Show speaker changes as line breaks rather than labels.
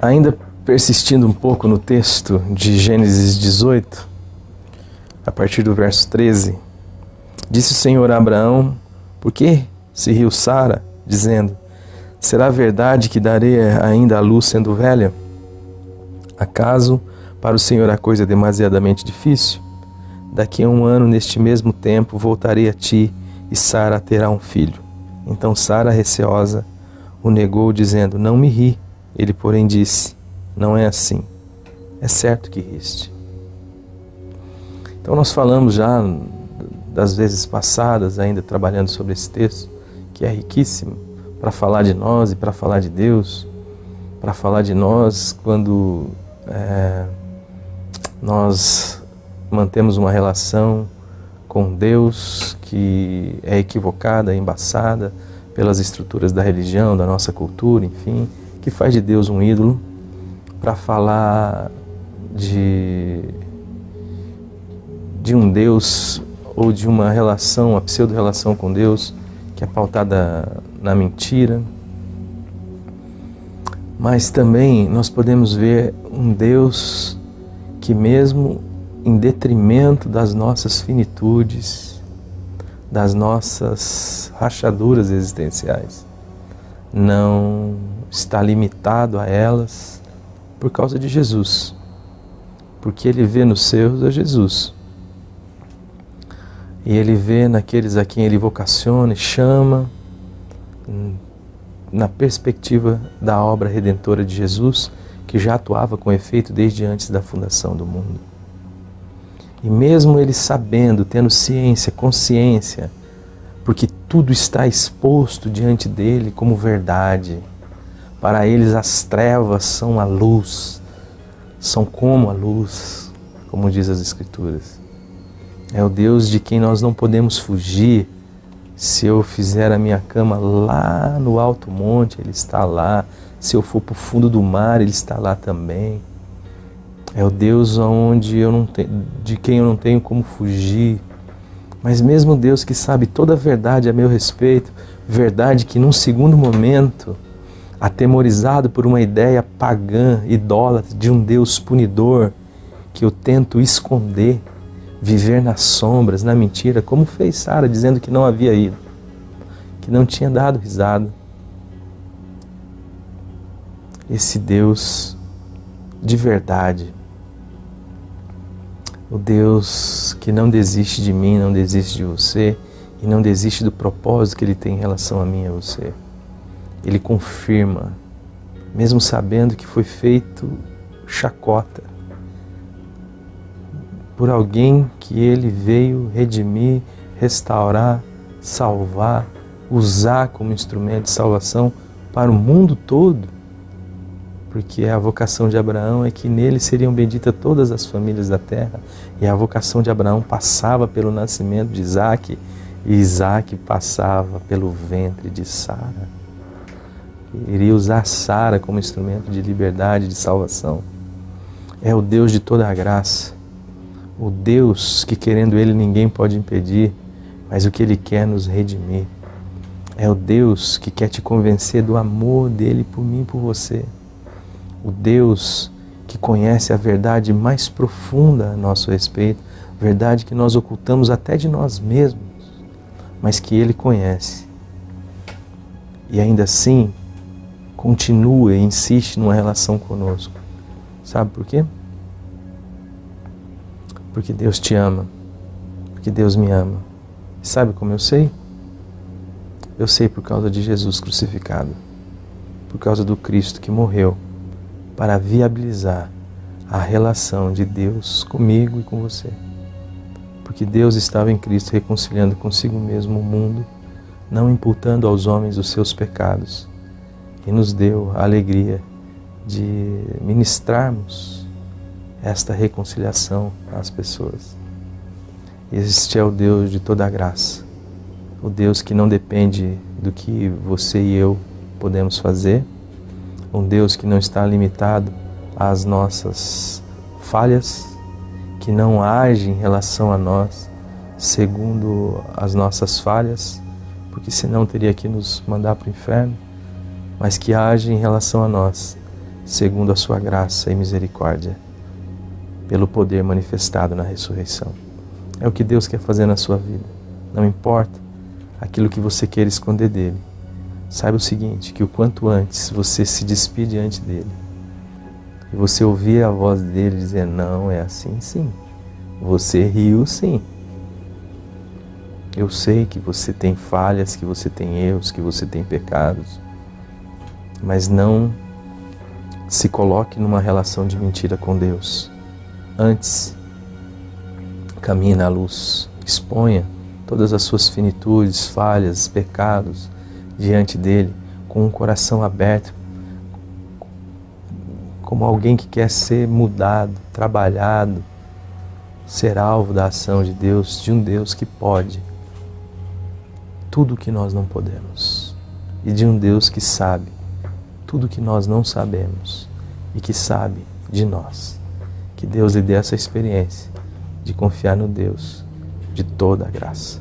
Ainda persistindo um pouco no texto de Gênesis 18, a partir do verso 13, disse o Senhor a Abraão: por que se riu Sara, dizendo: será verdade que darei ainda à luz sendo velha? Acaso para o Senhor a coisa é demasiadamente difícil? Daqui a 1 ano, neste mesmo tempo, voltarei a ti e Sara terá um filho. Então Sara, receosa, o negou, dizendo: não me ri. Ele, porém, disse: não é assim, é certo que riste. Então nós falamos já das vezes passadas, ainda trabalhando sobre esse texto, que é riquíssimo, para falar de nós e para falar de Deus, para falar de nós quando nós mantemos uma relação com Deus que é equivocada, embaçada pelas estruturas da religião, da nossa cultura, enfim, que faz de Deus um ídolo, para falar de um Deus ou de uma relação, uma pseudo-relação com Deus que é pautada na mentira. Mas também nós podemos ver um Deus que, mesmo em detrimento das nossas finitudes, das nossas rachaduras existenciais, não está limitado a elas por causa de Jesus, porque Ele vê nos seus a Jesus, e Ele vê naqueles a quem Ele vocaciona e chama, na perspectiva da obra redentora de Jesus, que já atuava com efeito desde antes da fundação do mundo. E mesmo Ele sabendo, tendo ciência, consciência, porque tudo está exposto diante dele como verdade. Para eles as trevas são a luz, são como a luz, como diz as Escrituras. É o Deus de quem nós não podemos fugir. Se eu fizer a minha cama lá no alto monte, Ele está lá. Se eu for para o fundo do mar, Ele está lá também. É o Deus de quem eu não tenho como fugir. Mas mesmo Deus que sabe toda a verdade a meu respeito, verdade que num segundo momento, atemorizado por uma ideia pagã, idólatra, de um Deus punidor, que eu tento esconder, viver nas sombras, na mentira, como fez Sara, dizendo que não havia ido, que não tinha dado risada. Esse Deus de verdade, o Deus que não desiste de mim, não desiste de você, e não desiste do propósito que Ele tem em relação a mim e a você. Ele confirma, mesmo sabendo que foi feito chacota, por alguém que Ele veio redimir, restaurar, salvar, usar como instrumento de salvação para o mundo todo, porque a vocação de Abraão é que nele seriam benditas todas as famílias da terra, e a vocação de Abraão passava pelo nascimento de Isaac, e Isaac passava pelo ventre de Sara. Iria usar Sara como instrumento de liberdade, de salvação. É o Deus de toda a graça, o Deus que, querendo Ele, ninguém pode impedir, mas o que Ele quer nos redimir. É o Deus que quer te convencer do amor dEle por mim e por você. O Deus que conhece a verdade mais profunda a nosso respeito, verdade que nós ocultamos até de nós mesmos, mas que Ele conhece. E ainda assim, continua e insiste numa relação conosco. Sabe por quê? Porque Deus te ama, porque Deus me ama. E sabe como eu sei? Eu sei por causa de Jesus crucificado, por causa do Cristo que morreu para viabilizar a relação de Deus comigo e com você. Porque Deus estava em Cristo reconciliando consigo mesmo o mundo, não imputando aos homens os seus pecados, e nos deu a alegria de ministrarmos esta reconciliação às pessoas. Este é o Deus de toda a graça, o Deus que não depende do que você e eu podemos fazer, um Deus que não está limitado às nossas falhas, que não age em relação a nós segundo as nossas falhas, porque senão teria que nos mandar para o inferno, mas que age em relação a nós segundo a sua graça e misericórdia, pelo poder manifestado na ressurreição. É o que Deus quer fazer na sua vida. Não importa aquilo que você queira esconder dele. Saiba o seguinte, que o quanto antes você se despir diante dele e você ouvir a voz dele dizer, não, é assim sim, você riu sim. Eu sei que você tem falhas, que você tem erros, que você tem pecados, mas não se coloque numa relação de mentira com Deus. Antes, caminhe na luz, exponha todas as suas finitudes, falhas, pecados diante dele, com um coração aberto, como alguém que quer ser mudado, trabalhado, ser alvo da ação de Deus, de um Deus que pode tudo o que nós não podemos, e de um Deus que sabe tudo o que nós não sabemos e que sabe de nós. Que Deus lhe dê essa experiência de confiar no Deus de toda a graça.